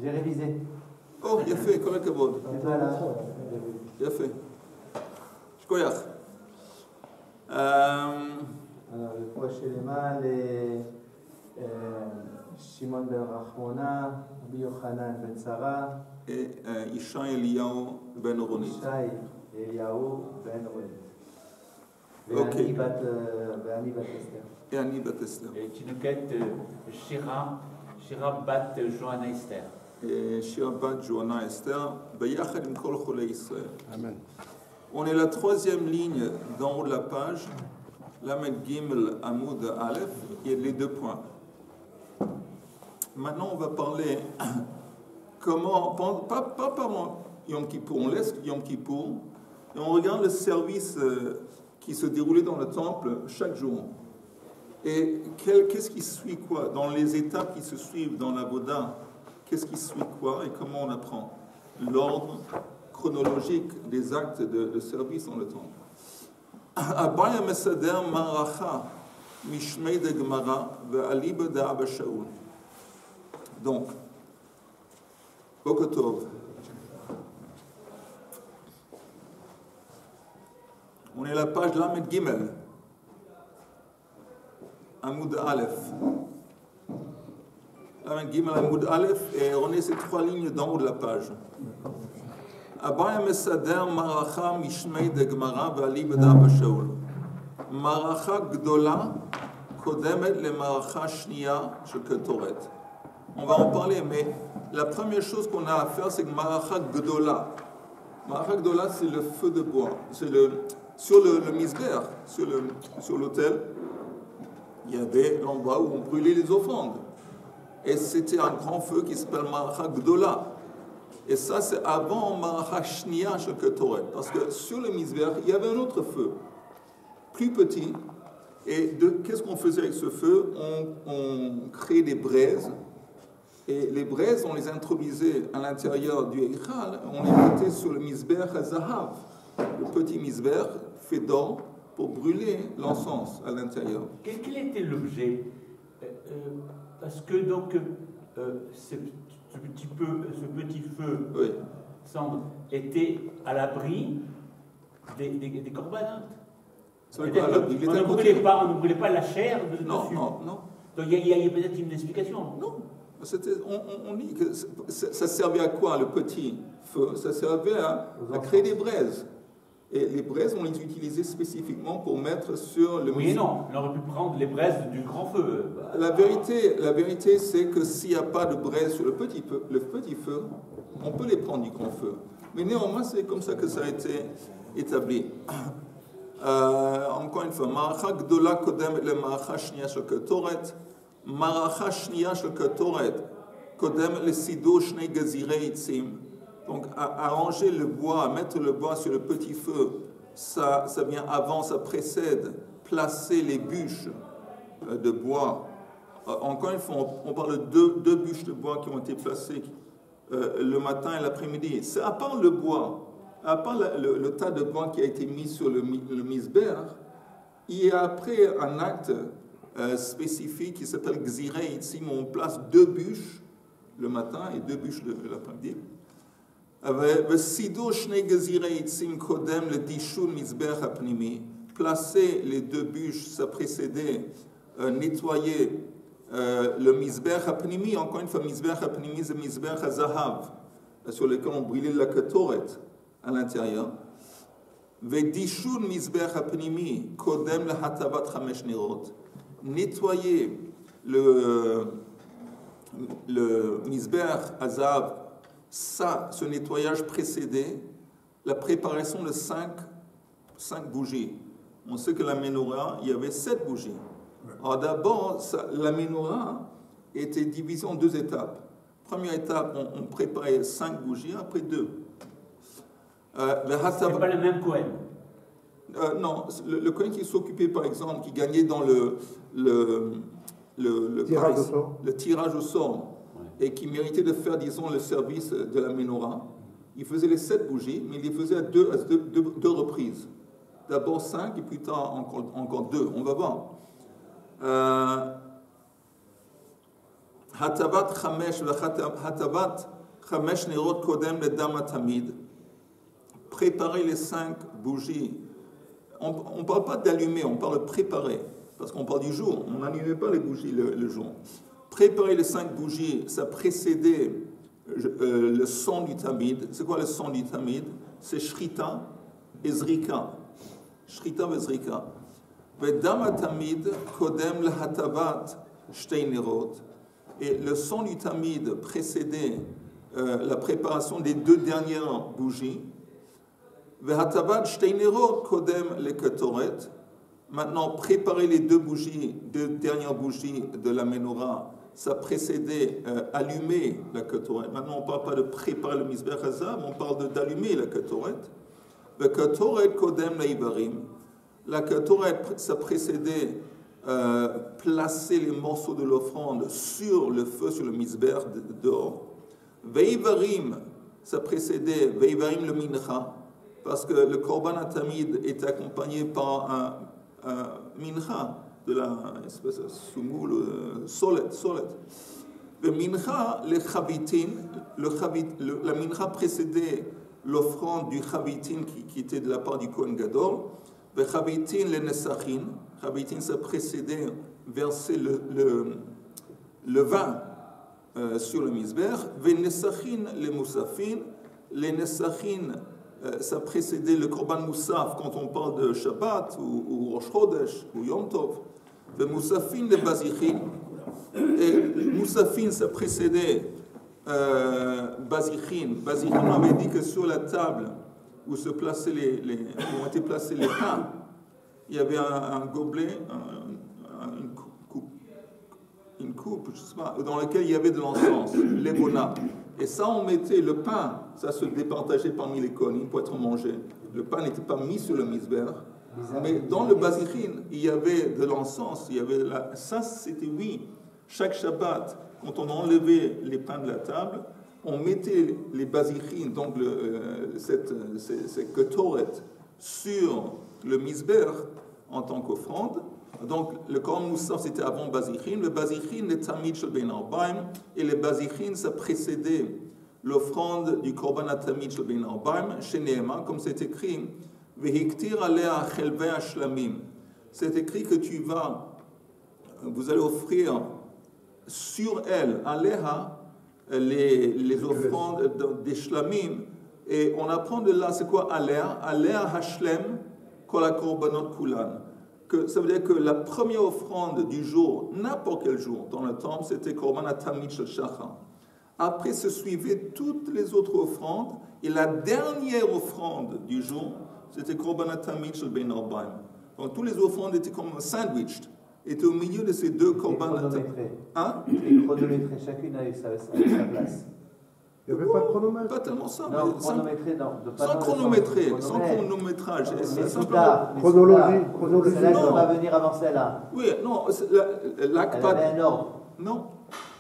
J'ai révisé. Oh, il a fait, comme un kavod. Voilà. Il a fait. Shkoyach. Alors, le proche élément, les Shimon ben Rachmona, Rabbi Yochanan ben Tzara, et Isha Eliyahu ben Ronit. Ishaï et Eliyahu ben Ronit. Ok. Ani bat Esther. Et Annie Batesler. Et Tinuket Shira bat Johanna Esther. Et Shira bat Johanna Esther. Bayachad im kol cholei Israël. Amen. On est la troisième ligne d'en haut de la page. Lamed Gimel Amoud Aleph. Il y a les 2 points. Maintenant, on va parler comment, pas pendant Yom Kippour, on laisse Yom Kippour et on regarde le service qui se déroulait dans le temple chaque jour. Et qu'est-ce qui suit quoi? Dans les étapes qui se suivent dans la Boda, qu'est-ce qui suit quoi et comment on apprend l'ordre chronologique des actes de service dans le temple. Abaya Mesader Maracha Mishmei de Gemara Ve'aliba de Abba Shaul. Donc, Bokotov. On est à la page Lamed Gimel. Amoud Aleph. Lamed Gimel Amoud Aleph, et on est ces 3 lignes d'en haut de la page. Abaya Mesader Maracha Mishmei de Gemara Ve'aliba de Abba Shaul. Maracha Gdola Kodemet le Maracha Shnia Shel Ketoret. On va en parler, mais la première chose qu'on a à faire, c'est que Maracha Gdola. Maracha Gdola, c'est le feu de bois. C'est sur le misber, sur l'autel, il y avait l'endroit où on brûlait les offrandes. Et c'était un grand feu qui s'appelle Maracha Gdola. Et ça, c'est avant Maracha Shnia Shel Ketoret. Parce que sur le misber, il y avait un autre feu, plus petit. Et qu'est-ce qu'on faisait avec ce feu? On créait des braises. Et les braises, on les introduisait à l'intérieur du Eichal, on les mettait sur le misber Zahav, le petit misber fait d'or pour brûler l'encens à l'intérieur. Quel était l'objet? Parce que donc ce petit feu, Oui. semble, était à l'abri des corbanes. C'est quoi, à l'abri? Il était à On ne brûlait pas la chair dessus. Non. Donc il y a peut-être une explication. Non. On dit que ça servait à quoi, le petit feu? Ça servait à créer des braises. Et les braises, on les utilisait spécifiquement pour mettre sur le... Oui et non, on aurait pu prendre les braises du grand feu. La vérité, c'est que s'il n'y a pas de braise sur le petit feu, on peut les prendre du grand feu. Mais néanmoins, c'est comme ça que ça a été établi. Encore une fois, Maracha Gdola Kodem le Maracha Shnia Shel Ketoret. Maracha Shnia Shel Ketoret Kodem le Sido Shnei Gazirei Itzim. Donc, arranger le bois, mettre le bois sur le petit feu, ça vient avant, ça précède. Placer les bûches de bois. Encore une fois, on parle de 2 bûches de bois qui ont été placées le matin et l'après-midi. C'est à part le bois, à part le tas de bois qui a été mis sur le misber, il y a après un acte spécifique qui s'appelle Gzirei Itzim, où on place 2 bûches le matin et 2 bûches l'après-midi. Placer les 2 bûches, ça précédait nettoyer le misber hapnimi. Encore une fois, misber hapnimi, c'est misber hazahav, sur lequel on brûlait la ketoret à l'intérieur. Vedishun misber hapnimi kodem le hatavat chamesh nerot. Nettoyer le misber hazahav, ça, ce nettoyage précédait la préparation de 5 bougies. On sait que la menorah, il y avait 7 bougies. Alors d'abord, la menorah était divisée en 2 étapes. Première étape, on préparait 5 bougies, après 2. C'est pas le même Cohen. Non, le Cohen qui s'occupait, par exemple, qui gagnait dans le tirage au sort, et qui méritait de faire, disons, le service de la menorah, il faisait les 7 bougies, mais il les faisait à deux reprises. D'abord 5 et plus tard encore 2. On va voir. Hatavat Chamesh Hatavat Chamesh Nerot Kodem Ledam Hatamid. Préparer les 5 bougies. On ne parle pas d'allumer, on parle de préparer. Parce qu'on parle du jour, on n'allumait pas les bougies le jour. Préparer les 5 bougies, ça précédait le son du tamid. C'est quoi le son du tamid? C'est shrita et zrika. Shrita et zrika. Vedam hatamid kodem lahatavat shtei nerot. Et le son du tamid précédait la préparation des 2 dernières bougies. Vehatavat shtei nerot kodem le ketoret. Maintenant, préparer les 2 dernières bougies de la menorah, ça précédait allumer la ketoret. Maintenant, on ne parle pas de préparer le misbech hazav, on parle d'allumer la ketoret. Le ketoret kodem leivarim. La ketoret, ça précédait placer les morceaux de l'offrande sur le feu, sur le misbech dehors. Veivarim, ça précédait veivarim le mincha, parce que le korban hatamid est accompagné par un mincha, de la espèce de soumoul, solet. Le mincha, le chavitin, la mincha précédait l'offrande du chavitin qui était de la part du Kohen Gadol. Le chavitin, le nesachin. Chavitin, ça précédait verser le vin sur le misbech. Le nesachin, les moussafin. Les nesachin, ça précédait le korban moussaf quand on parle de Shabbat ou Rosh Chodesh ou Yom Tov. Le moussafin, les bazichin. Et moussafin, ça précédait bazichin. Bazichin, on avait dit que sur la table où se plaçaient où étaient placés les pains, il y avait un gobelet, une coupe, je sais pas, dans laquelle il y avait de l'encens, l'ébona. Et ça, on mettait le pain, ça se départageait parmi les kohanim pour être mangé. Le pain n'était pas mis sur le misber, mais dans le bazichin, il y avait de l'encens. Ça, c'était oui. Chaque Shabbat, quand on enlevait les pains de la table, on mettait les bazichin, donc cette ketoret, sur le misber en tant qu'offrande. Donc, le korban moussaf, c'était avant bazichin. Le bazichin, le tamid shel ben arbaim. Et le bazichin, ça précédait l'offrande du korban tamid shel ben arbaim, chez Nehema, comme c'est écrit, vehiktir alea chelvei ashlamim. C'est écrit que vous allez offrir sur elle, alea, les offrandes des shlamim. Et on apprend de là, c'est quoi alea? Alea hashlem kol hakorbanot kulan. Ça veut dire que la première offrande du jour, n'importe quel jour dans le temple, c'était Korban HaTamid Shel Shachar. Après se suivaient toutes les autres offrandes, et la dernière offrande du jour, c'était Korban HaTamid Shel Ben Arbaim. Donc toutes les offrandes étaient comme sandwiched, étaient au milieu de ces 2 Korban HaTamid. Hein? Et chronométrées, chacune avec sa place. Il n'y avait pas de chronomètre. Pas tellement ça. Non, chronométré, non. Sans chronométrer, sans chronométrage. Chronologie. Celle-là, on va venir avant celle-là. Oui, non, l'AKPAD. Elle avait un ordre. Non,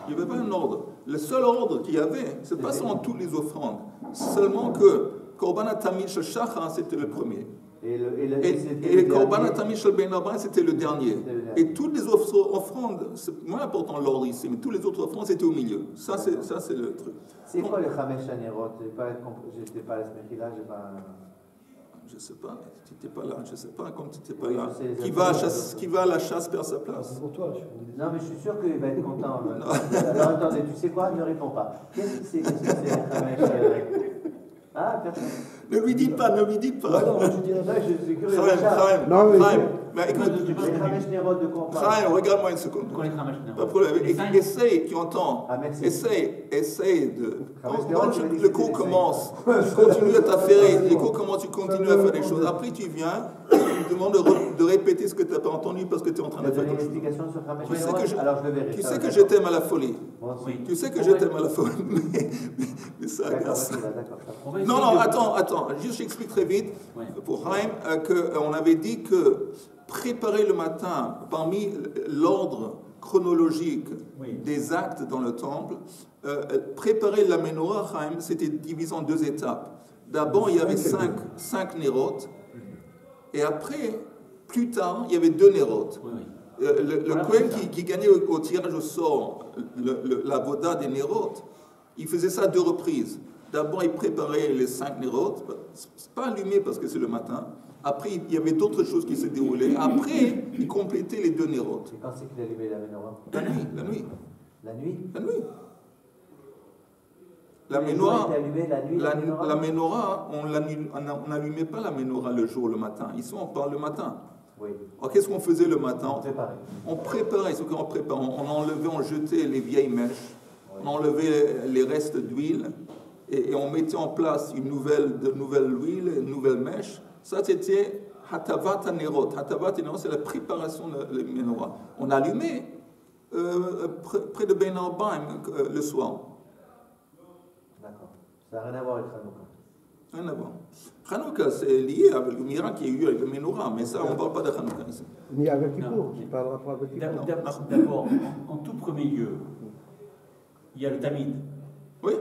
il n'y avait pas un ordre. Le seul ordre qu'il y avait, c'est pas seulement toutes les offrandes, seulement que Korban HaTamid Shel Shachar, c'était le premier. Et Korban HaTamid Shel Ben Arbaim, c'était le dernier. Et toutes les autres offrandes, c'est moins important l'ordre ici, mais toutes les autres offrandes, c'était au milieu. Ça, c'est le truc. C'est quoi le Chamesh Hanerot? J'étais pas à la Smechila, j'ai pas... Je sais pas, tu n'étais pas là, je sais pas, comme tu n'étais pas là. Qui va à la chasse perd sa place. Pour toi, non, mais je suis sûr qu'il va être content. Alors attendez, tu sais quoi? Ne réponds pas. Qu'est-ce que c'est le Chamesh? Ah, personne. Ne lui dites pas. Non, je dirais pas, je suis curieux. Chaim, mais écoute, Chaim, regarde-moi une seconde. Pas de problème. Essaye, tu entends. Essaye de. Quand le cours commence, tu continues à t'affairer. Les cours commencent, tu continues à faire des choses. Après, tu viens, tu me demandes de répéter ce que tu n'as pas entendu parce que tu es en train de faire quelque chose. Tu sais que je t'aime à la folie. Tu sais que je t'aime à la folie. Mais ça agace. Non, attends. Juste, j'explique très vite pour Chaim qu'on avait dit que préparer le matin, parmi l'ordre chronologique des actes dans le temple, préparer la menorah, Chaim, c'était divisé en 2 étapes. D'abord, il y avait 5 nérotes, et après, plus tard, il y avait 2 nérotes. Le Voilà, Kohen c'est ça. qui gagnait au tirage au sort la voda des Nérot, il faisait ça à 2 reprises. D'abord, il préparait les 5 Nérot, c'est pas allumé parce que c'est le matin. Après, il y avait d'autres choses qui se déroulaient. Après, il complétait les 2 Nérot. Et quand c'est qu'il allumait la menorah? La nuit, la nuit, La nuit? la nuit. La Les menorah, jours étaient allumés la nuit, la menorah? la menorah, on n'allumait pas la menorah le jour, le matin. Ici, on parle le matin. Oui, Alors, qu'est-ce qu'on faisait le matin? préparé. On préparait, ce qu'on préparait, on enlevait, on jetait les vieilles mèches, on enlevait les restes d'huile et on mettait en place de nouvelle huile, une nouvelle mèche. Ça, c'était Hatavat Hanerot. Hatavat Hanerot, c'est la préparation de la menorah. On allumait près de Ben Arbaim le soir. D'accord. Ça n'a rien à voir avec Hanouka. Rien à voir. Hanouka, c'est lié avec le miracle qu'il y a eu avec le menorah, mais ça, on ne parle pas de Hanouka ici. Ni avec Kippour, Non. tu ne parleras pas avec Kippour. D'abord, en tout premier lieu, il y a le tamid. Oui?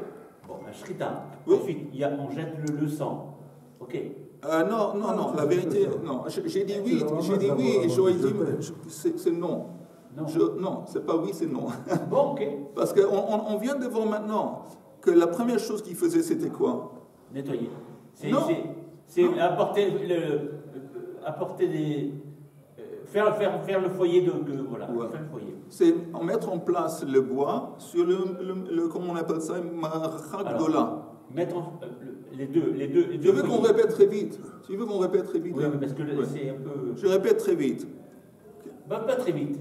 Bon, la shrita. Oui. Ensuite, on jette le sang. Ok. Non, la vérité, non. J'ai dit oui, et j'aurais dit, c'est non. Non. Non, c'est pas oui, c'est non. Bon, ok. Parce qu'on vient de voir maintenant que la première chose qu'il faisait, c'était quoi? Nettoyer. Non. C'est Non. apporter des. Faire le foyer voilà. Ouais. Faire le foyer. C'est mettre en place le bois sur comment on appelle ça, marachak-dola. Mettre les deux. Je veux qu'on répète très vite. Tu veux qu'on répète très vite? Oui, hein? mais parce que Ouais. c'est un peu. Je répète très vite. Pas très vite.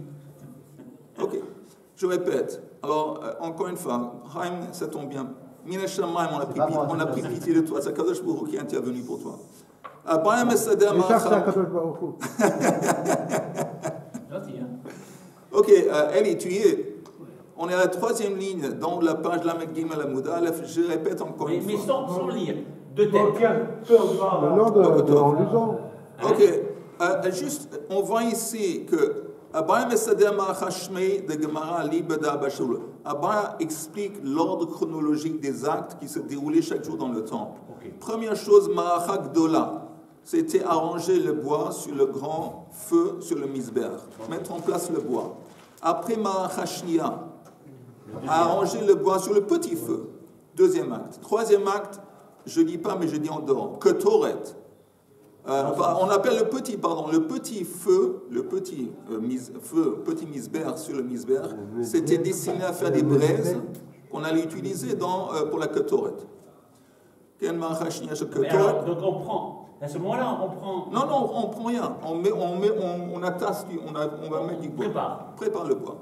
Ok, je répète. Alors, encore une fois, Chaim, ça tombe bien. Minashamayim, on a pris pitié de toi. C'est Kadosh Baruch Hu qui est intervenu pour toi. Abraham Mesader Et ça, c'est Maracham. Kadosh Baruch Hu. Gentil, hein. Ok, Eli, tu y es. On est à la 3e ligne dans la page Lamed Gimel Amud Aleph. Je répète encore une Mais fois. sans lire. De tête. Maintenant, en lisant. Ok, juste, on voit ici que Abraham Mesader Marachashmei de Gemara Ali Beda Bashul. Abraham explique l'ordre chronologique des actes qui se déroulaient chaque jour dans le temple. Ok. Première chose, Marachak Dola, c'était arranger le bois sur le grand feu sur le misber, mettre en place le bois. Après Marachashnia, arranger le bois sur le petit feu. 2e acte. 3e acte, je ne dis pas mais je dis en dehors, Ketoret. On appelle le petit feu, petit misber sur le misber, c'était destiné à faire des braises qu'on allait utiliser pour la Ketoret. Mais alors, donc on prend. À ce moment-là, on prend. Non, on prend rien. On attache, on va mettre du bois. Prépare le bois.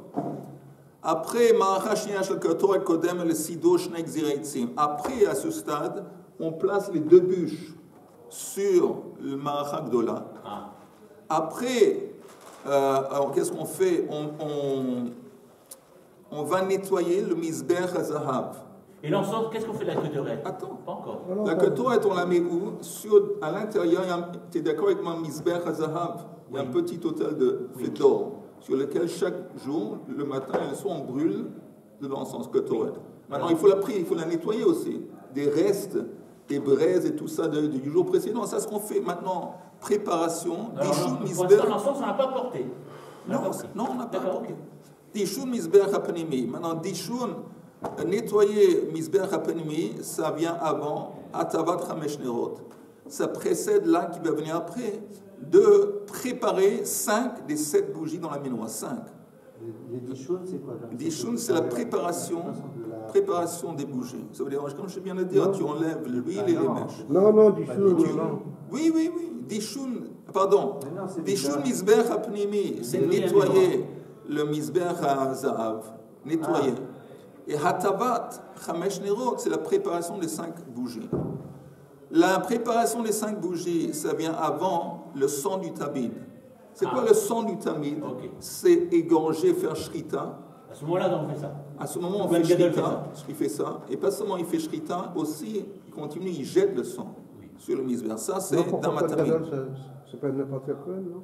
Après, après, à ce stade, on place les 2 bûches sur le Marachak Dola. Ah. Après, qu'est-ce qu'on fait? On va nettoyer le misber Hazahav. Et l'encens, qu'est-ce qu'on fait de la Ketoret? Attends. Pas encore. La Ketoret, on la met où? À l'intérieur, tu es d'accord avec moi, misber Hazahav? Il y a un petit hôtel de fait d'or sur lequel chaque jour, le matin et le soir, on brûle de l'encens Ketoret. Maintenant, il faut la nettoyer aussi. Des restes, des braises et tout ça du jour précédent. C'est ce qu'on fait maintenant. Préparation, Dishun Pour misber. l'instant, l'encens, on n'a pas porté. Non, on n'a pas D'accord, porté. ok. Dishun misber hapanimi. Maintenant, Dishun, nettoyer misber hapanimi, ça vient avant Atavat Chamesh Nerot. Ça précède là qui va venir après de préparer 5 des 7 bougies dans la menorah. 5. Les Dishun, c'est quoi? Dishun, c'est la préparation des bougies. Ça veut dire, comme je viens de dire, tu enlèves l'huile et les mèches. Non, du chou, non. Oui. Dishun, pardon. Mais non, c'est Dishun bizarre. misber hapnimi, c'est nettoyer le misber hazahav. Nettoyer. Et hatavat, chamesh nerot, c'est la préparation des 5 bougies. La préparation des 5 bougies, ça vient avant le sang du tamid. C'est quoi le sang du tamid? Ok. C'est égorger, faire shrita. À ce moment-là, donc, on fait ça. À ce moment, on Ben fait Gadol shrita. Il fait ça. Et pas seulement il fait shrita, aussi, il continue, il jette le sang sur le misber. Ça, c'est dans ma tamid. C'est pas n'importe quel Cohen, non?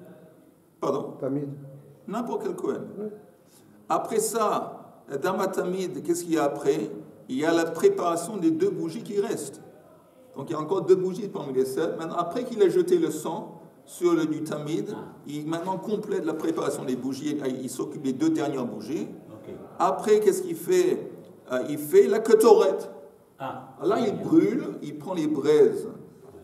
Pardon? Tamid. N'importe quel Cohen. Après ça, dans ma tamid, qu'est-ce qu'il y a après? Il y a la préparation des 2 bougies qui restent. Donc il y a encore 2 bougies parmi les 7. Maintenant, après qu'il a jeté le sang, sur le du tamid. Il maintenant complète la préparation des bougies. Il s'occupe des 2 dernières bougies. Okay. Après, qu'est-ce qu'il fait? Il fait la ketoret. Là, il brûle, il prend les braises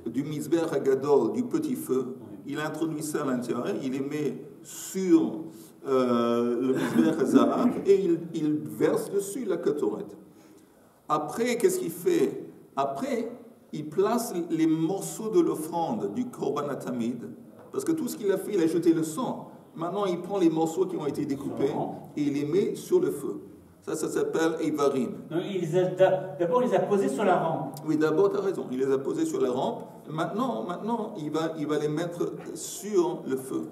du misber hagadol, du petit feu. Il introduit ça à l'intérieur, il les met sur le misber hazahav et il verse dessus la ketoret. Après, qu'est-ce qu'il fait? Après, il place les morceaux de l'offrande du korban atamid, parce que tout ce qu'il a fait, il a jeté le sang. Maintenant, il prend les morceaux qui ont été découpés et il les met sur le feu. Ça s'appelle Eivarim. D'abord, il les a posés sur la rampe. Oui, d'abord, tu as raison. Il les a posés sur la rampe. Maintenant il va les mettre sur le feu.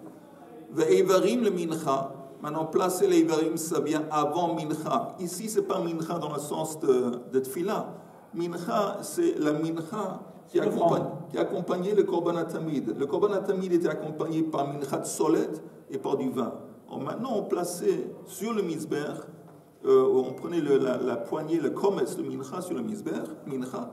Eivarim, le mincha. Maintenant, placer les Eivarim, ça vient avant mincha. Ici, ce n'est pas mincha dans le sens de tfila. Mincha, c'est la mincha qui accompagnait le korban atamid. Le korban atamid était accompagné par mincha de solet et par du vin. Alors maintenant, on plaçait sur le misber, on prenait la poignée, le comès, le mincha sur le misber, mincha.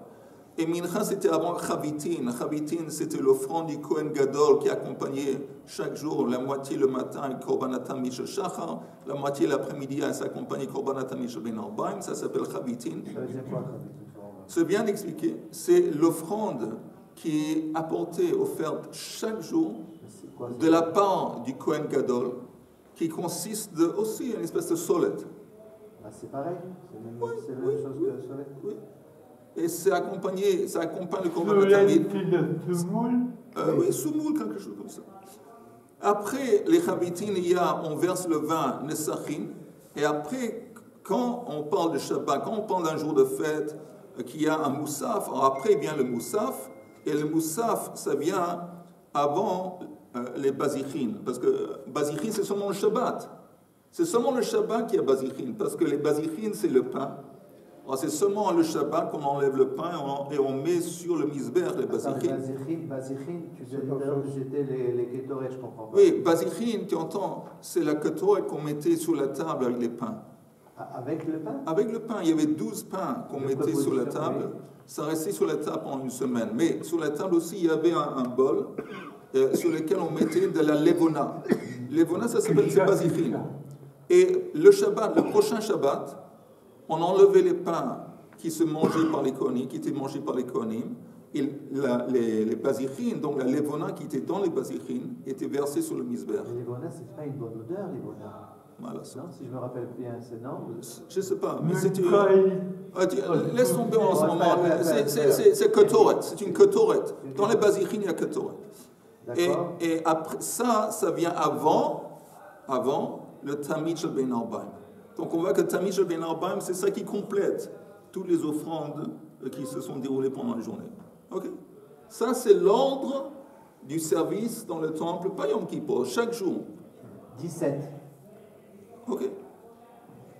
Et mincha, c'était avant chavitin. Chavitin, c'était l'offrande du Kohen Gadol qui accompagnait chaque jour, la moitié le matin, le korban atamid shel shachar, la moitié l'après-midi, elle s'accompagnait korban atamid shel ben arbaim. Ça s'appelle chavitin. Ça veut dire quoi, chavitin? C'est bien expliqué. C'est l'offrande qui est apportée, offerte chaque jour de la part du Kohen Gadol, qui consiste aussi une espèce de solette. C'est pareil, c'est la même chose que le soleil. Oui. Et ça accompagne le korban atamid. Oui, semoule, quelque chose comme ça. Après les chavitin, on verse le vin nesachin. Et après, quand on parle de Shabbat, quand on parle d'un jour de fête, qu'il y a un moussaf, alors après vient le moussaf. Et le moussaf, ça vient avant les bazichin. Parce que bazichin, c'est seulement le Shabbat. C'est seulement le Shabbat qui a bazichin, parce que les bazichin, c'est le pain. Alors c'est seulement le Shabbat qu'on enlève le pain et on met sur le misber les bazichin. Bazichin, tu disais tout à l'heure que c'était les ketoret, je comprends pas. Oui, bazichin, tu entends, c'est la ketoret qu'on mettait sur la table avec les pains. Avec le pain? Avec le pain, il y avait 12 pains qu'on mettait sur la table. Ça restait sur la table pendant une semaine. Mais sur la table aussi, il y avait un bol sur lequel on mettait de la levona. Levona, ça s'appelle bazichin. Et le Shabbat, le prochain Shabbat, on enlevait les pains qui se mangeaient par les kohanim, qui étaient mangés par les kohanim, et les bazichin, donc la levona qui était dans les bazichin, était versée sur le misber. La levona, c'est pas une bonne odeur, levona. Voilà. Non, si je me rappelle bien, c'est non. Je ne sais pas, mais c'est une... Laisse tomber en ce moment. C'est ketoret, c'est une ketoret. Dans les bazichin, il y a ketoret. Et après ça vient avant le tamid shel ben arbaim. Donc on voit que tamid shel ben arbaim, c'est ça qui complète toutes les offrandes qui se sont déroulées pendant la journée. Ok? Ça, c'est l'ordre du service dans le temple, pas Yom Kippur, chaque jour. 17. Ok.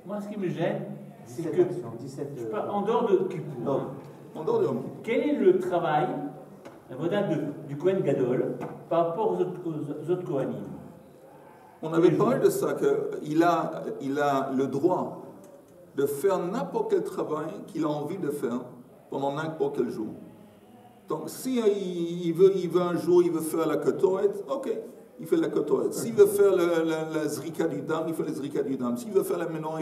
Moi, ce qui me gêne, c'est que, 17, en dehors de Kippour, En dehors de Yom Kippur. quel est le travail, la voda du Kohen Gadol par rapport aux autres Kohanim? On avait parlé de ça, qu'il a le droit de faire n'importe quel travail qu'il a envie de faire pendant n'importe quel jour. Donc, si il veut un jour, il veut faire la ketoret, ok, il fait la ketoret. S'il veut faire la zrika du dam, il fait la zrika du dam. S'il veut faire la menorah,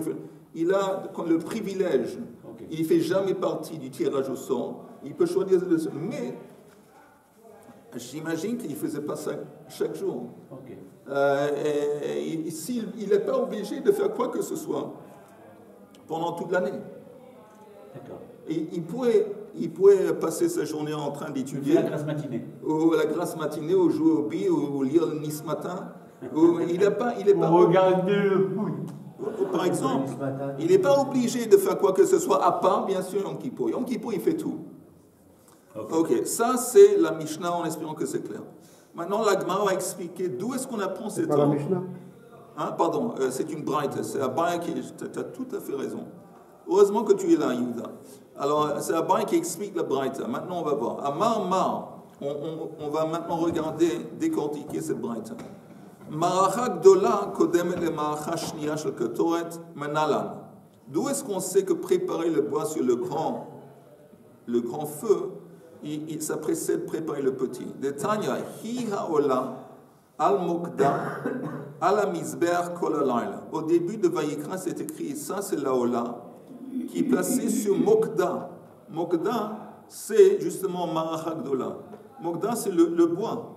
il a le privilège. Okay. Il ne fait jamais partie du tirage au sort. Il peut choisir de se... Mais j'imagine qu'il ne faisait pas ça chaque jour. Okay. Il n'est pas obligé de faire quoi que ce soit pendant toute l'année. D'accord. Il pourrait passer sa journée en train d'étudier. La grasse matinée. Ou la grasse matinée, ou jouer au billes, ou lire le Nice matin. Il n'est pas regarder le foot. Par exemple, il n'est pas obligé de faire quoi que ce soit, à part, bien sûr, Yom Kippur. Yom Kippur, il fait tout. Ok, ça c'est la Mishnah, en espérant que c'est clair. Maintenant, la Gemara va expliquer d'où est-ce qu'on apprend cet ordre. C'est pas la Mishnah. Pardon, c'est une braïta. C'est la braïta qui... Tu as tout à fait raison. Heureusement que tu es là, Yehuda. Alors, c'est la braïta qui explique la braïta. Maintenant, on va voir. À Mar, on va maintenant regarder, décortiquer cette braïta. Maracha gdola kodem le maracha shniya shel ketoret menalan. D'où est-ce qu'on sait que préparer le bois sur le grand feu, ça précède préparer le petit. Detanya, hi ha'ola, al mokda, al mizbeach kol halayla. Au début de Vayikra, c'est écrit, ça c'est la ola, qui est placée sur mokda. Mokda, c'est justement Maracha Gdola. Mokda, c'est le bois.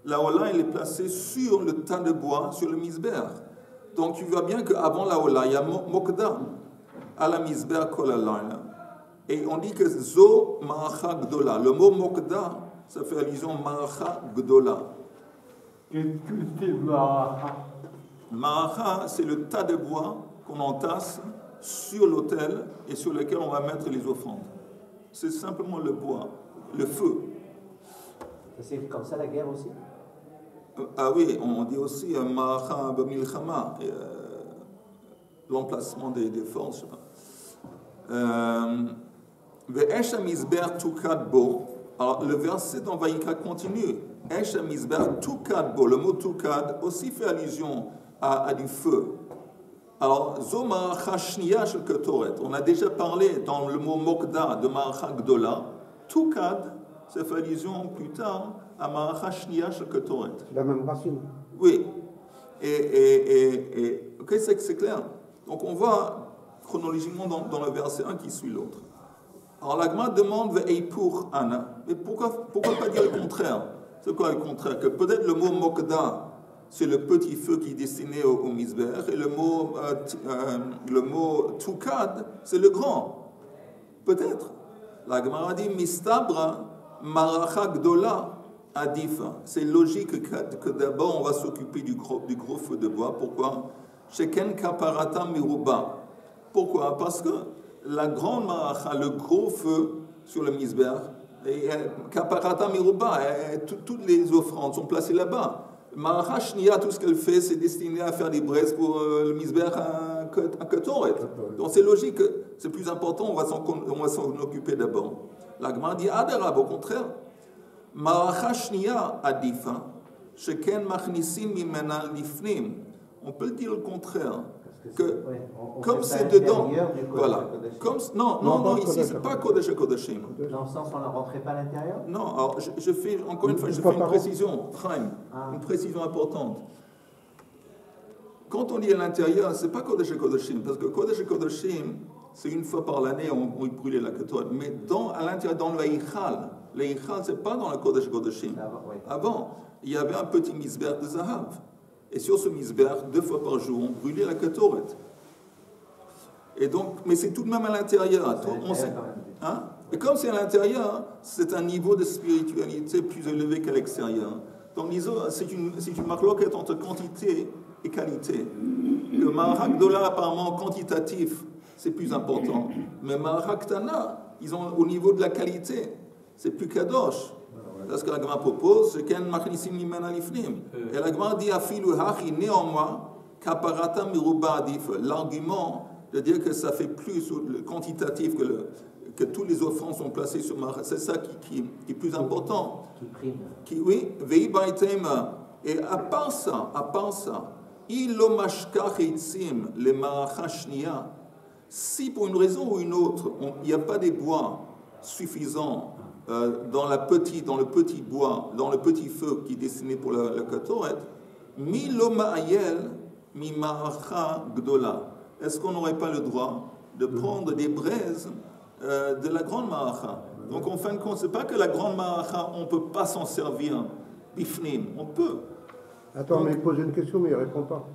La ola, elle est placée sur le tas de bois, sur le mizbeach. Donc tu vois bien qu'avant la ola, il y a mokda, al mizbeach kol halayla. Et on dit que Zo Maracha Gdola. Le mot Mokda, ça fait allusion à Maracha Gdola. Qu'est-ce que c'est Maracha? Maracha, c'est le tas de bois qu'on entasse sur l'autel et sur lequel on va mettre les offrandes. C'est simplement le bois, le feu. Et c'est comme ça la guerre aussi? Ah oui, on dit aussi Maracha B'milchama, l'emplacement des forces. Alors le verset dans Vayikra continue. Le mot tukad aussi fait allusion à du feu. Alors, Zo Maracha Shniya Shel Ketoret. On a déjà parlé dans le mot Mokda de Maracha Gdola. Tukad, ça fait allusion plus tard à Maracha Shniya Shel Ketoret. La même racine. Oui. Ok, c'est clair. Donc on va chronologiquement dans le verset 1 qui suit l'autre. Alors l'Agma demande Ve'eipur Ana. Mais pourquoi pas dire le contraire? C'est quoi le contraire? Que peut-être le mot Mokda, c'est le petit feu qui est destiné au Mizbeach, et le mot Tukad, c'est le grand. Peut-être. L'Agma dit Mistabra Maracha Gdola Adifa. C'est logique que d'abord on va s'occuper du gros feu de bois. Pourquoi? Sheken Kaparata Miruba. Pourquoi? Parce que la grande Maracha, le gros feu sur le Mizbeach, Kaparata Miruba, toutes les offrandes sont placées là-bas. Maracha Shniya, tout ce qu'elle fait, c'est destiné à faire des braises pour le Mizbeach à Ketoret. Donc c'est logique, c'est plus important, on va s'en occuper d'abord. La Gemara dit Adarab, au contraire, Maracha Shniya Adifa, Sheken Machnisim Mimena Lifnim. On peut le dire le contraire. Que, comme c'est dedans, voilà. Non, ici c'est pas Kodesh Kodeshim. Dans le sens où on ne rentrait pas à l'intérieur? Non, alors je fais encore une fois, je fais une précision, une précision importante. Quand on dit à l'intérieur, c'est pas Kodesh Kodeshim, parce que Kodesh Kodeshim, c'est une fois par l'année on brûlait la Ketoret. Mais à l'intérieur, dans le Eichal, c'est pas dans le Kodesh Kodeshim. Avant, il y avait un petit Mizbeach de Zahav. Et sur ce Mizbeach, 2 fois par jour, on brûlait la Ketoret. Et donc, mais c'est tout de même à l'intérieur. Et comme c'est à l'intérieur, c'est un niveau de spiritualité plus élevé qu'à l'extérieur. Donc, c'est une marloquette entre quantité et qualité. Le Maracha Gdola, apparemment quantitatif, c'est plus important. Mais Maracha Ktana, ils ont au niveau de la qualité, c'est plus kadosh. C'est ce que la Gemara propose, c'est qu'un machnisim mimena lifnim. Et la Gemara dit afilu hachi, néanmoins, kaparata miruba adif. L'argument de dire que ça fait plus quantitatif que toutes les offrandes sont placées sur Maracha, c'est ça qui est plus important. Qui prime. Oui, vei baitema. Et à part ça, ilo mashkach eitzim le Maracha Shniya. Si pour une raison ou une autre, il n'y a pas des bois suffisants dans le petit bois, dans le petit feu qui est destiné pour la Ketoret, mi lo ma'ayel mi maracha gdola. Est-ce qu'on n'aurait pas le droit de prendre des braises de la grande maracha? Donc en fin de compte, c'est pas que la grande maracha, on ne peut pas s'en servir, bifnim, on peut. Attends, mais il pose une question, mais il ne répond pas.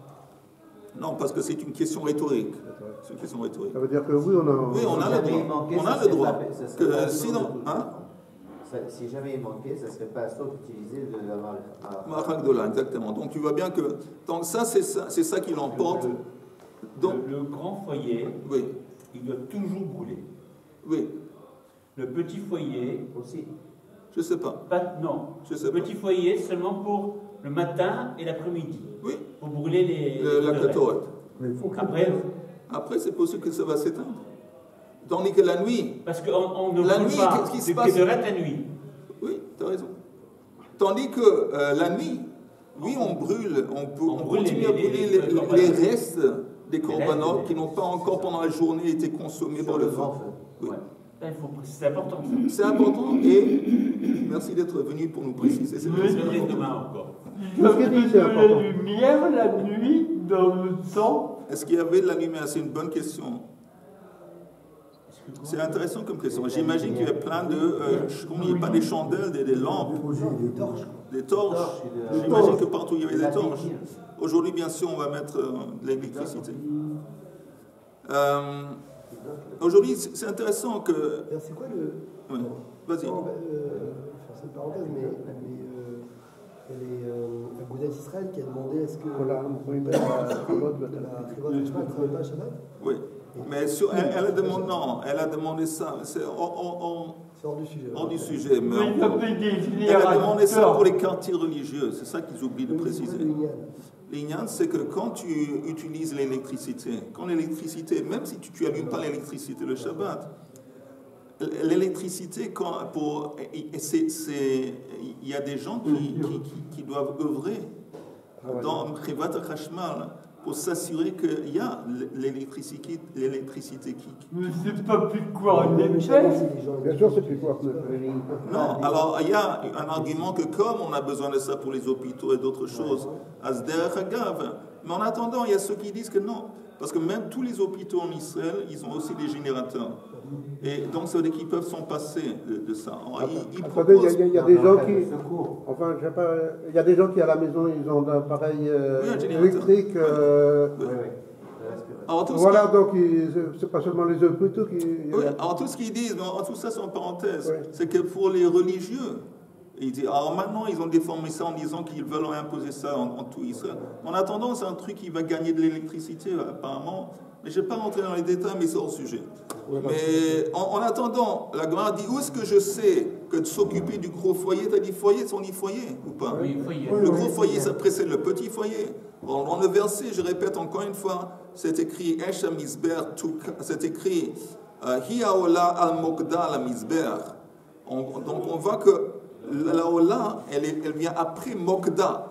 Non, parce que c'est une question rhétorique. C'est une question rhétorique. Ça veut dire que oui, on a le droit. On a le droit. Sinon, si jamais il manquait, ça ne serait pas sauf d'utiliser de la Maracha Gdola, exactement. Donc tu vois bien que donc ça c'est ça qui l'emporte. Donc le grand foyer, oui, il doit toujours brûler. Oui. Le petit foyer aussi. Je sais pas. Non. Je sais le pas. petit foyer seulement pour le matin et l'après-midi. Oui. Pour brûler la Ketoret. Après, c'est possible que ça va s'éteindre. Tandis que la nuit. Parce qu'on ne la brûle nuit, pas qu'est-ce qui se de passe? Ketoret la nuit. Oui, tu as raison. Tandis que la nuit, oui, on brûle, on continue à brûler les restes des corbanotes qui n'ont pas encore pendant la journée été consommés par le feu. Oui. C'est important ça. C'est important et merci d'être venu pour nous préciser. C'est Je le laisse demain encore. Il y avait de la lumière la nuit dans le temps. Est-ce qu'il y avait de la lumière? C'est une bonne question. C'est intéressant comme question. J'imagine qu'il y avait plein de... il n'y a pas des chandelles, des lampes, des torches. J'imagine que partout il y avait des torches. Aujourd'hui, bien sûr, on va mettre de l'électricité. Aujourd'hui, c'est intéressant que... C'est quoi le... Ouais. Vas-y. C'est une parenthèse, mais il y a la Gouda d'Israël qui a demandé est-ce que la Chivot de Shabbat ne travaille pas à Shabbat? Oui. Mais elle a demandé, non, elle a demandé ça. C'est hors du sujet. Hors du sujet. Mais elle a demandé ça pour les quartiers religieux. C'est ça qu'ils oublient de préciser. L'ignan, c'est que quand tu utilises l'électricité, même si tu n'allumes pas l'électricité le Shabbat, l'électricité, il y a des gens qui doivent œuvrer dans Khivat HaChashmal pour s'assurer qu'il y a l'électricité qui... Mais c'est pas plus quoi, on est Bien sûr, c'est plus quoi. Non, alors il y a un argument que comme on a besoin de ça pour les hôpitaux et d'autres choses, mais en attendant, il y a ceux qui disent que non. Parce que même tous les hôpitaux en Israël, ils ont aussi des générateurs. Et donc, ça veut dire qu'ils peuvent s'en passer de ça. Il y a des gens qui... Enfin, je sais pas... Il y a des gens qui, à la maison, ils ont un appareil électrique. Voilà, donc c'est pas seulement les hôpitaux qui... Oui, alors tout ce qu'ils disent, tout ça c'est en parenthèse, c'est que pour les religieux, ils disent, alors maintenant ils ont déformé ça en disant qu'ils veulent imposer ça en tout Israël. En attendant, c'est un truc qui va gagner de l'électricité apparemment, mais je ne vais pas rentrer dans les détails, mais c'est hors sujet. Mais en attendant, la Gemara dit, où est-ce que je sais que de s'occuper du gros foyer, tu as dit foyer, on dit foyer ou pas? Oui, foyer. Le gros foyer, ça précède le petit foyer. Dans le verset, je répète encore une fois, c'est écrit Esh HaMizber, c'est écrit Hi Haola al Mokda al Mizber. Donc on voit que la Ola, elle vient après Mokda.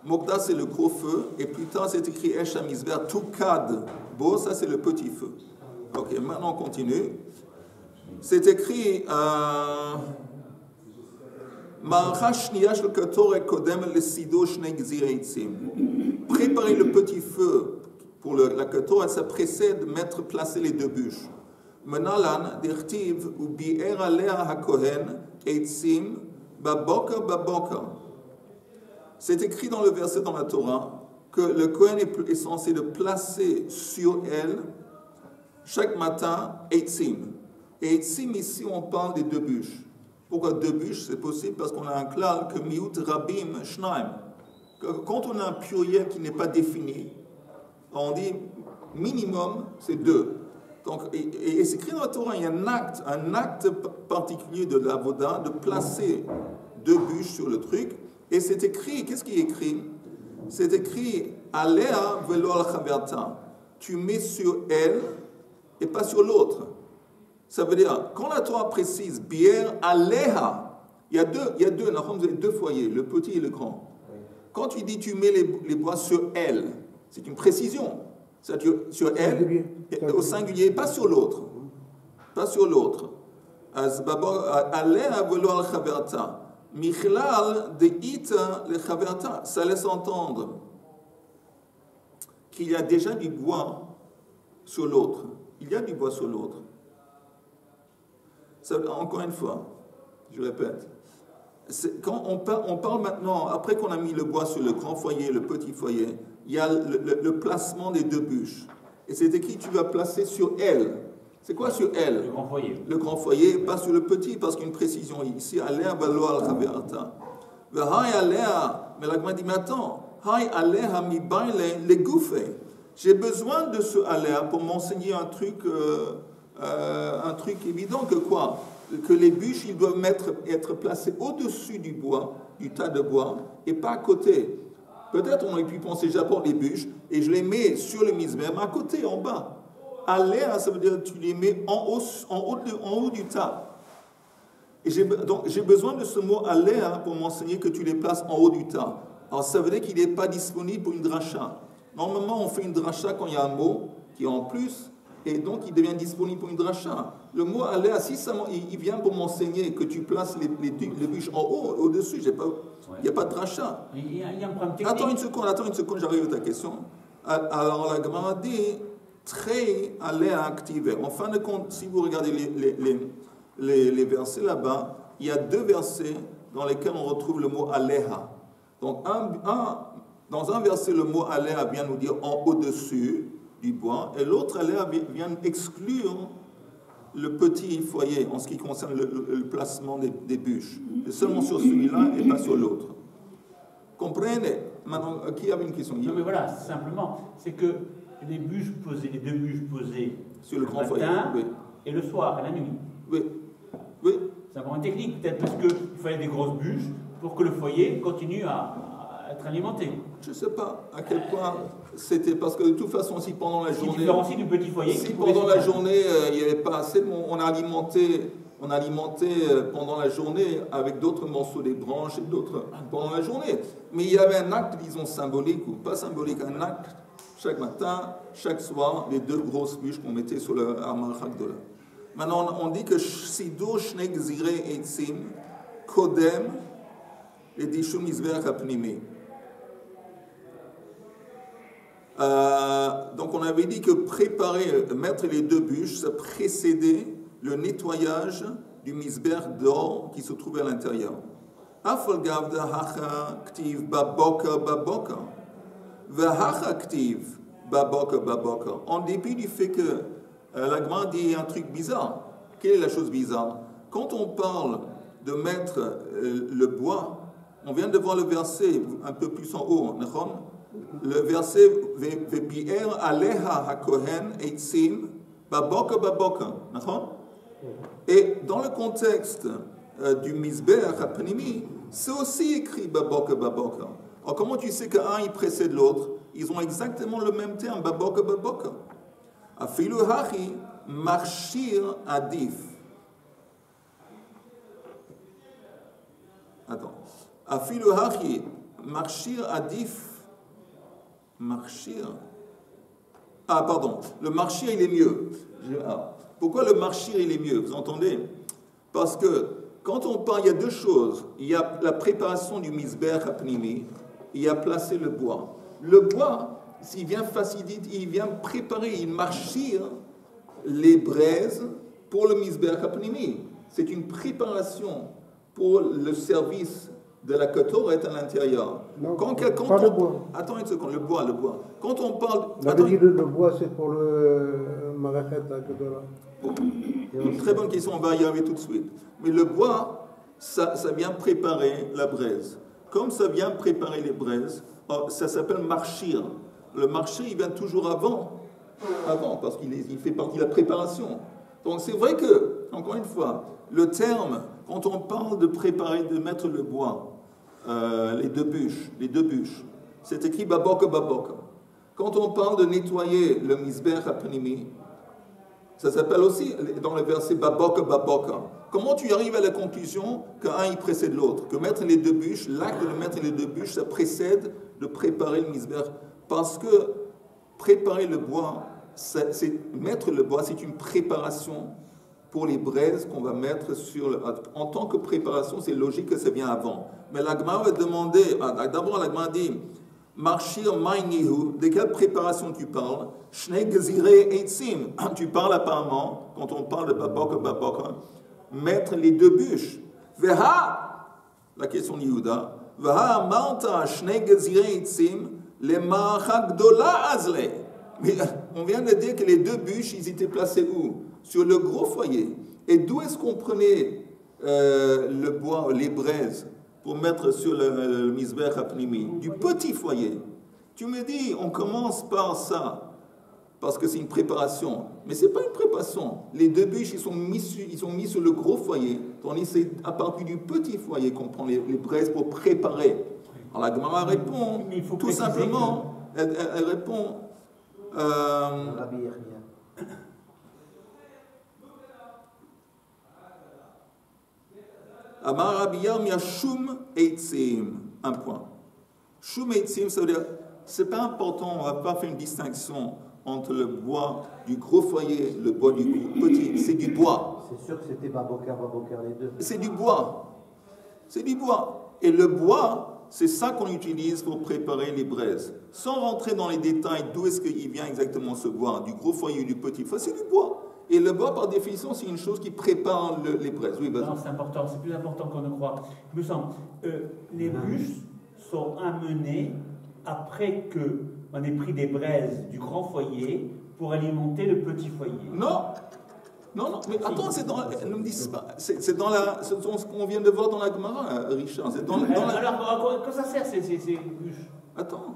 Mokda, c'est le gros feu, et plus tard, c'est écrit Esh HaMizber, Tukad. Bon, ça, c'est le petit feu. Ok, maintenant, on continue. C'est écrit préparer le petit feu pour la Ketor, ça précède de placer les deux bûches. Menalan, dirtiv, ou bi'er alea hakohen, eitzim, baboka baboka. C'est écrit dans le verset dans la Torah que le Kohen est censé de placer sur elle chaque matin eitzim. Et eitzim, ici, on parle des deux bûches. Pourquoi deux bûches? C'est possible parce qu'on a un klal que miut rabim shnaim. Quand on a un pluriel qui n'est pas défini, on dit minimum, c'est deux. Donc, et c'est écrit dans la Torah, il y a un acte particulier de l'avoda de placer deux bûches sur le truc. Et c'est écrit, qu'est-ce qui est écrit? C'est écrit Alea velo al chaverta. Tu mets sur elle et pas sur l'autre. Ça veut dire, quand la Torah précise bière Aleha, il y a deux foyers, le petit et le grand. Quand tu dis tu mets les bois sur elle, c'est une précision. C'est-à-dire sur elle, au singulier, pas sur l'autre. Pas sur l'autre. Alea velo al chaverta. Michlal de ita le chaverta. Ça laisse entendre qu'il y a déjà du bois sur l'autre. Il y a du bois sur l'autre. Encore une fois, je répète. Quand on parle maintenant, après qu'on a mis le bois sur le grand foyer, le petit foyer, il y a le placement des deux bûches. Et c'est écrit, tu vas placer sur elle. C'est quoi sur elle? Le grand foyer. Le grand foyer, pas sur le petit, parce qu'il y a une précision ici. Alea valo al chaverta. Mais la Gemara dit, mais attends, hay alea mi baile le gouffé. J'ai besoin de ce alea pour m'enseigner un truc évident que quoi? Que les bûches, ils doivent être placées au-dessus du bois, du tas de bois, et pas à côté. Peut-être on aurait pu penser, j'apporte les bûches et je les mets sur le misbeh, mais à côté, en bas. Alea, ça veut dire que tu les mets en haut du tas. Et donc j'ai besoin de ce mot alea pour m'enseigner que tu les places en haut du tas. Alors ça veut dire qu'il n'est pas disponible pour une dracha. Normalement, on fait une dracha quand il y a un mot qui est en plus, et donc il devient disponible pour une dracha. Le mot Aléa, si il vient pour m'enseigner que tu places les bûches en haut, au-dessus, il n'y a pas de dracha. Il y a un problème technique. Attends une seconde, j'arrive à ta question. Alors la Gemara dit très Aléa activé. En fin de compte, si vous regardez les versets là-bas, il y a 2 versets dans lesquels on retrouve le mot Aléha. Donc dans un verset, le mot Aléa vient nous dire en au-dessus du bois, et l'autre Aléa vient exclure le petit foyer en ce qui concerne le placement des bûches. Et seulement sur celui-là et pas sur l'autre. Comprenez? Maintenant, qui avait une question? Non mais voilà, simplement, c'est que les 2 bûches posées sur le grand matin foyer, oui. Et le soir, à la nuit. Oui. Oui. C'est un point technique, peut-être parce qu'il fallait des grosses bûches pour que le foyer continue à être alimenté. Je ne sais pas à quel point c'était, parce que de toute façon, si pendant la journée... différencie du petit foyer... Si pendant la journée, il n'y avait pas assez, on a alimenté pendant la journée avec d'autres morceaux des branches et d'autres pendant la journée. Mais il y avait un acte, disons, symbolique, ou pas symbolique, un acte, chaque matin, chaque soir, les 2 grosses bûches qu'on mettait sur le Amar Hagdola. Maintenant, on dit que Sido Shnei Gzirei Eitzim Kodem et Dishum Mizbeach HaPnimi. Donc on avait dit que mettre les 2 bûches, ça précédait le nettoyage du misber d'or qui se trouvait à l'intérieur. Afalgav de hacha ktiv baboka baboka. Vahacha ktiv baboka baboka. En dépit du fait que la Gemara dit un truc bizarre. Quelle est la chose bizarre? Quand on parle de mettre le bois, on vient de voir le verset un peu plus en haut, le verset Vebi'er aleha hakohen eitzim baboka baboka. Et dans le contexte du misbeach hapnimi, c'est aussi écrit baboka baboka. Alors comment tu sais qu'un il précède l'autre? Ils ont exactement le même terme, baboka baboka. Afilu hachi marshir adif. Attends. Afilu hachi marshir adif. Marchir. Ah, pardon. Le marchir, il est mieux. Pourquoi le marchir, il est mieux? Vous entendez? Parce que quand on parle, il y a 2 choses. Il y a la préparation du misber hapnimi, il y a placer le bois. Le bois, s'il vient faciliter, il vient préparer, il marchir les braises pour le misber hapnimi. C'est une préparation pour le service de la ketoret à l'intérieur. Non, pas le bois. Attends une seconde, le bois. Quand on parle... On avait dit le bois, c'est pour le marachet à Kedola. Très bonne question, on va y arriver tout de suite. Mais le bois, ça vient préparer la braise. Comme ça vient préparer les braises, ça s'appelle marchir. Le marchir, il vient toujours avant parce qu'il fait partie de la préparation. Donc c'est vrai que, encore une fois, le terme, quand on parle de préparer, de mettre le bois, les deux bûches, c'est écrit baboka baboka. Quand on parle de nettoyer le misber hapnimi, ça s'appelle aussi dans le verset baboka baboka. Comment tu arrives à la conclusion qu'un il précède l'autre? Que mettre les 2 bûches, l'acte de mettre les 2 bûches, ça précède de préparer le misber. Parce que préparer le bois, mettre le bois, c'est une préparation pour les braises qu'on va mettre sur le... En tant que préparation, c'est logique que ça vient avant. Mais la Gemara va demander, d'abord la Gemara dit, Marchir Maïnihu, de quelle préparation tu parles? Shnei Gezirei Eitzim. Tu parles apparemment, quand on parle de baboka baboka, mettre les 2 bûches. Veha, la question de Yehuda, Veha Malta Shnei Gezirei Eitzim, le Ma'acha Gdola Azle. Mais on vient de dire que les 2 bûches, ils étaient placés où? Sur le gros foyer. Et d'où est-ce qu'on prenait le bois, les braises, pour mettre sur le misber hapnimi? Du petit foyer. Tu me dis, on commence par ça, parce que c'est une préparation. Mais ce n'est pas une préparation. Les 2 bûches, ils sont mis sur le gros foyer, tandis que c'est à partir du petit foyer qu'on prend les braises pour préparer. Alors la Gemara répond, tout simplement, elle répond... Amar Rabbi Yirmiyah Shum Eitzim. Un point. Shum Eitzim, ça veut dire, c'est pas important, on va pas faire une distinction entre le bois du gros foyer et le bois du petit. C'est du bois. C'est sûr que c'était Baboker les deux. C'est du bois. C'est du bois. Et le bois, c'est ça qu'on utilise pour préparer les braises. Sans rentrer dans les détails d'où est-ce qu'il vient exactement ce bois, du gros foyer ou du petit foyer, c'est du bois. Et le bois, par définition, c'est une chose qui prépare les braises. Oui, non, c'est important, c'est plus important qu'on ne croit. Il me semble, les bûches sont amenées après qu'on ait pris des braises du grand foyer pour alimenter le petit foyer. Non, mais attends, c'est dans, ne me dis pas, c'est dans ce qu'on vient de voir dans la Gemara, Richard. C'est dans la... Alors, quoi ça sert ces bûches? Attends,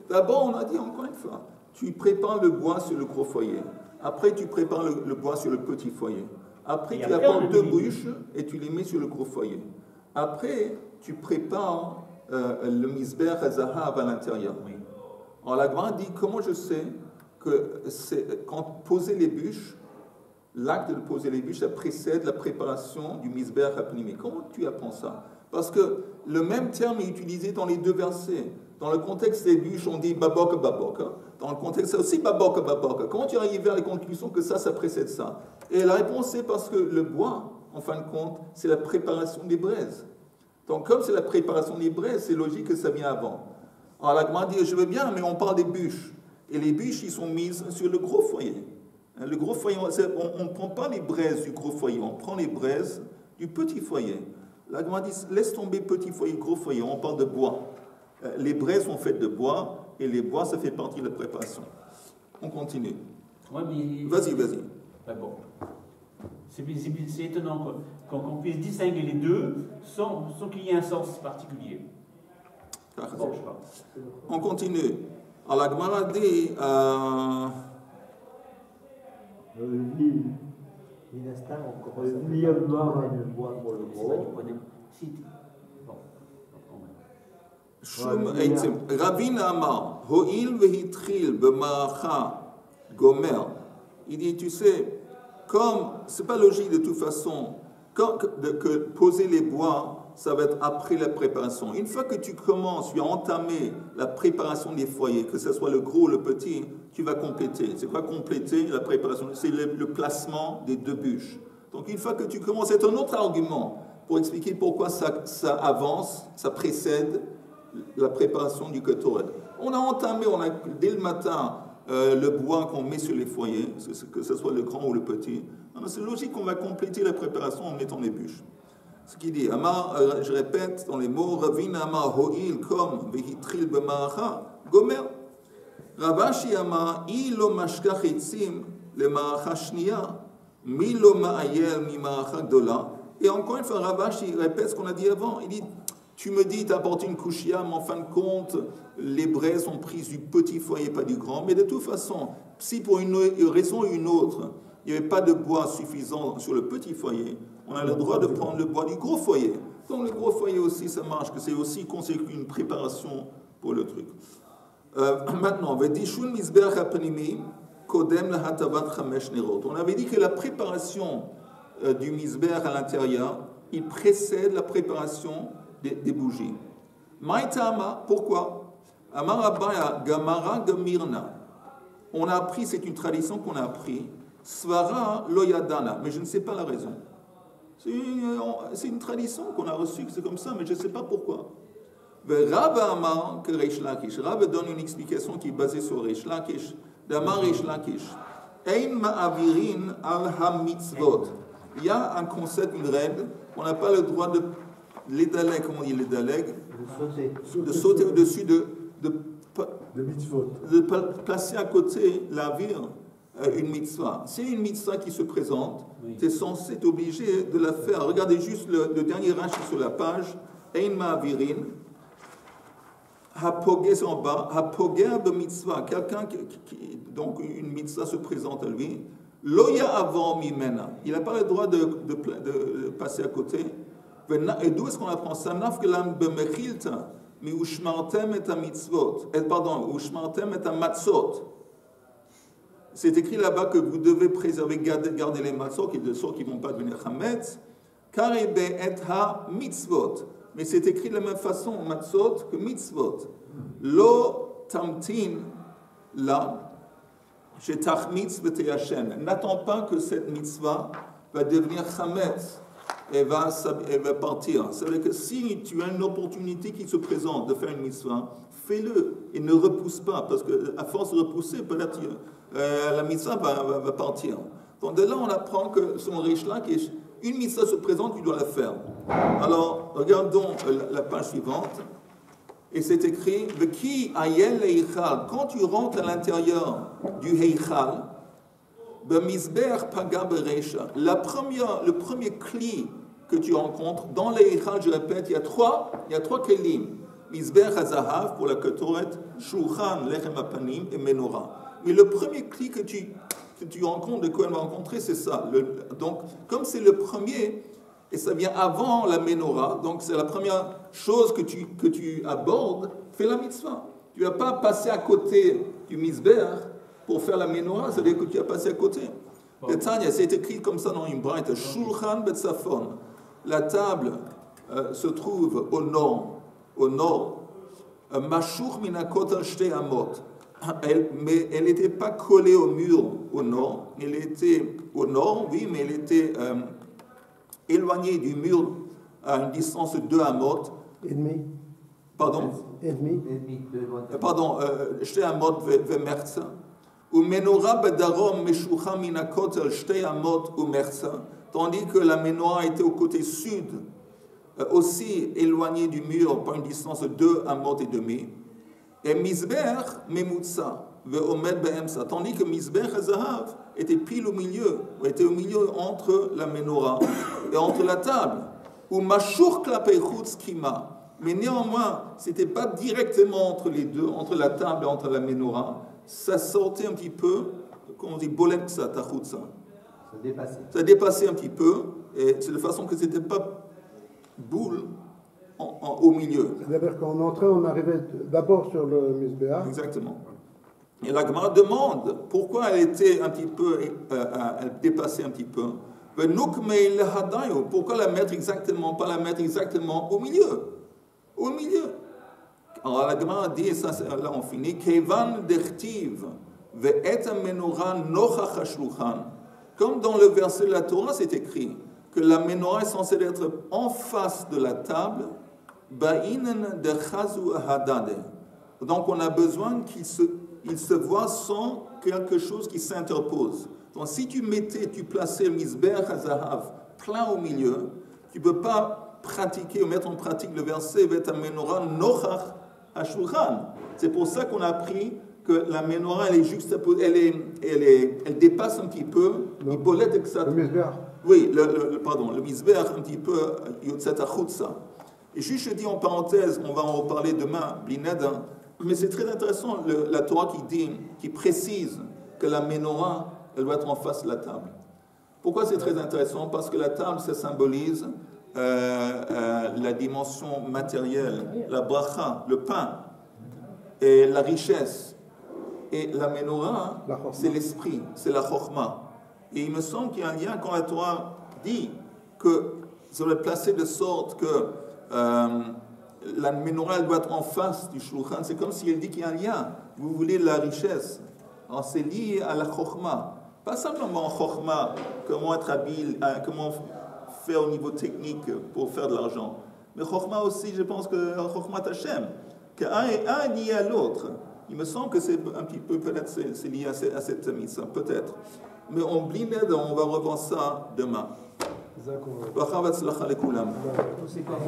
d'abord on a dit encore une fois, tu prépares le bois sur le gros foyer. Après, tu prépares le bois sur le petit foyer. Après, tu apportes 2 bûches et tu les mets sur le gros foyer. Après, tu prépares le misber hazahav à l'intérieur. Oui. Alors, la Gemara dit, comment je sais que quand poser les bûches, l'acte de poser les bûches, ça précède la préparation du misber hapnimi. Comment tu apprends ça? Parce que le même terme est utilisé dans les 2 versets. Dans le contexte des bûches, on dit babok. Dans le contexte, c'est aussi babok. Comment tu arrives à la conclusion que ça précède ça? Et la réponse, c'est parce que le bois, en fin de compte, c'est la préparation des braises. Donc, comme c'est la préparation des braises, c'est logique que ça vient avant. Alors, la Gemara dit, je veux bien, mais on parle des bûches. Et les bûches, ils sont mises sur le gros foyer. Le gros foyer, on ne prend pas les braises du gros foyer, on prend les braises du petit foyer. La Gemara dit, laisse tomber petit foyer, gros foyer, on parle de bois. Les braises sont faites de bois, et les bois, ça fait partie de la préparation. On continue. Ouais, mais... Vas-y. Ben bon. C'est étonnant qu'on puisse distinguer les deux sans qu'il y ait un sens particulier. Bon, je sais pas. On continue. Alors la Gemara dit... L'instinct, on commence à faire le bois pour le gros. Shum Eitzim. Ravin Amar, Ho'il vehitril b'ma'acha gomer. Il dit, tu sais, comme c'est pas logique de toute façon, que poser les bois, ça va être après la préparation. Une fois que tu commences, tu as entamé la préparation des foyers, que ce soit le gros ou le petit, tu vas compléter. C'est quoi compléter la préparation? C'est le placement des 2 bûches. Donc une fois que tu commences, c'est un autre argument pour expliquer pourquoi ça avance, ça précède la préparation du ketoret. On a entamé, dès le matin, le bois qu'on met sur les foyers, que ce soit le grand ou le petit. C'est logique qu'on va compléter la préparation en mettant les bûches. Ce qu'il dit, Amar, je répète dans les mots, Ravin Amar Ho'il comme Vehitril B'ma'acha Gomer. Ravashi Amar Ilo Mashkach Etzim Le Ma'acha Shniya Milo Ma'ayel Mi Ma'acha Gdola. Et encore une fois, Ravashi répète ce qu'on a dit avant. Il dit, tu me dis, tu apportes une couchia, mais en fin de compte, les braises sont prises du petit foyer, pas du grand. Mais de toute façon, si pour une raison ou une autre, il n'y avait pas de bois suffisant sur le petit foyer, on a le droit de prendre le bois du gros foyer. Donc le gros foyer aussi, ça marche, que c'est aussi conséquent une préparation pour le truc. Maintenant, on avait dit que la préparation du misber à l'intérieur, il précède la préparation des bougies. Maïtama, pourquoi? Amarabaya Gamara Gamirna. On a appris, c'est une tradition qu'on a appris. Svara Loyadana, mais je ne sais pas la raison. C'est une tradition qu'on a reçue, que c'est comme ça, mais je ne sais pas pourquoi. Rav Amar que Reish Lakish. Rav donne une explication qui est basée sur Reish Lakish. D'Amar Reish Lakish. Ein ma'avirin al ha-mitzvot. Il y a un concept, une règle, on n'a pas le droit de l'édaleg, comment on dit l'édaleg? De sauter au-dessus de placer à côté la vire une mitzvah. C'est une mitzvah qui se présente, tu es censé être obligé de la faire. Regardez juste le dernier rachis sur la page. Ein ma'avirin hapogé, c'est en bas. Hapogé b'mitzvah. Quelqu'un qui donc une mitzvah se présente à lui. Loya avant mimena. Il n'a pas le droit de passer à côté. Et d'où est-ce qu'on apprend ça? Nafkelam b'mechilta mi ushmartem et mitzvot. Pardon, ushmartem et matzot. C'est écrit là-bas que vous devez préserver, garder les matzot, de sorte qu'ils ne vont pas devenir chametz. Karebe et ha mitzvot. Mais c'est écrit de la même façon, matzot, que mitzvot. Lo tamtin la N'attends pas que cette mitzvah va devenir chametz et va partir. C'est-à-dire que si tu as une opportunité qui se présente de faire une mitzvah, fais-le et ne repousse pas, parce qu'à force de repousser, peut-être la mitzvah va partir. Donc de là, on apprend que son riche-là, une mitzvah se présente, tu dois la faire. Alors, regardons la page suivante. Et c'est écrit, quand tu rentres à l'intérieur du Heichal, le premier cli que tu rencontres dans le Heichal, je répète, il y a trois kelim. Mizbeach hazahav pour la ketoret, shulchan, lechem apanim et menorah. Mais le premier cli que tu rencontres, de quoi on va rencontrer, c'est ça. Donc, comme c'est le premier, et ça vient avant la menorah, donc c'est la première chose que tu abordes, fais la mitzvah. Tu ne vas pas passer à côté du mizbeach pour faire la menorah, c'est-à-dire que tu as passé à côté. Le Tanya, c'est écrit comme ça dans une braïta, shulchan betzafon. La table se trouve au nord. Mashuch minakot al shtei amot. Mais elle n'était pas collée au mur au nord. Elle était au nord, oui, mais elle était éloignée du mur à une distance de 2 amot. Et demi. Pardon. Et demi. Pardon. Shtei amot vemerza. Ou menorah bedarom meshucha minakot al shtei amot ou merza. Tandis que la menorah était au côté sud, aussi éloignée du mur par une distance de 2 amot et demi. Et Mizbeach memutza ve'omed be'emsa, tandis que Mizbeach hazahav était pile au milieu, entre la menorah et entre la table. Ou mashur klapei chutz kima, mais néanmoins, c'était pas directement entre les deux, entre la table et entre la menorah. Ça sortait un petit peu, comment on dit, bolemsa tachutza. Ça dépassait un petit peu, et c'est de façon que c'était pas boule au milieu. C'est-à-dire qu'en entrant, on arrivait d'abord sur le Mizbeach. Exactement. Et la Gemara demande pourquoi elle était un petit peu, elle dépassait un petit peu. Pourquoi pas la mettre exactement au milieu? Au milieu. Alors la Gemara dit, et ça là on finit, Kevan dertiv ve'et menorah nochach hashulchan. Comme dans le verset de la Torah, c'est écrit que la menorah est censée être en face de la table. Donc on a besoin qu'il se voit sans quelque chose qui s'interpose. Donc si tu plaçais le Mizbeach hazahav plein au milieu, tu ne peux pas pratiquer ou mettre en pratique le verset Vet menorah nochach hashulchan. C'est pour ça qu'on a appris que la menorah elle est juxtaposée, elle dépasse un petit peu le Mizbeach. Oui, le Mizbeach un petit peu yotzet achutza. Et juste je dis en parenthèse, on va en reparler demain, Blineda, mais c'est très intéressant la Torah qui précise que la menorah, elle doit être en face de la table. Pourquoi c'est très intéressant? Parce que la table, ça symbolise la dimension matérielle, la bracha, le pain, et la richesse. Et la menorah, c'est l'esprit, c'est la chokhmah. Et il me semble qu'il y a un lien quand la Torah dit que ça doit être placé de sorte que la menorah elle doit être en face du shulchan. C'est comme si elle dit qu'il y a un lien. Vous voulez la richesse. Alors c'est lié à la chokhmah. Pas simplement en chokhmah, comment être habile, comment faire au niveau technique pour faire de l'argent. Mais chokhmah aussi, je pense que chokhmah Hashem, qu'un est lié à l'autre. Il me semble que c'est un petit peu, peut-être c'est lié à cette mise, peut-être. Mais on va revoir ça demain. C'est quoi,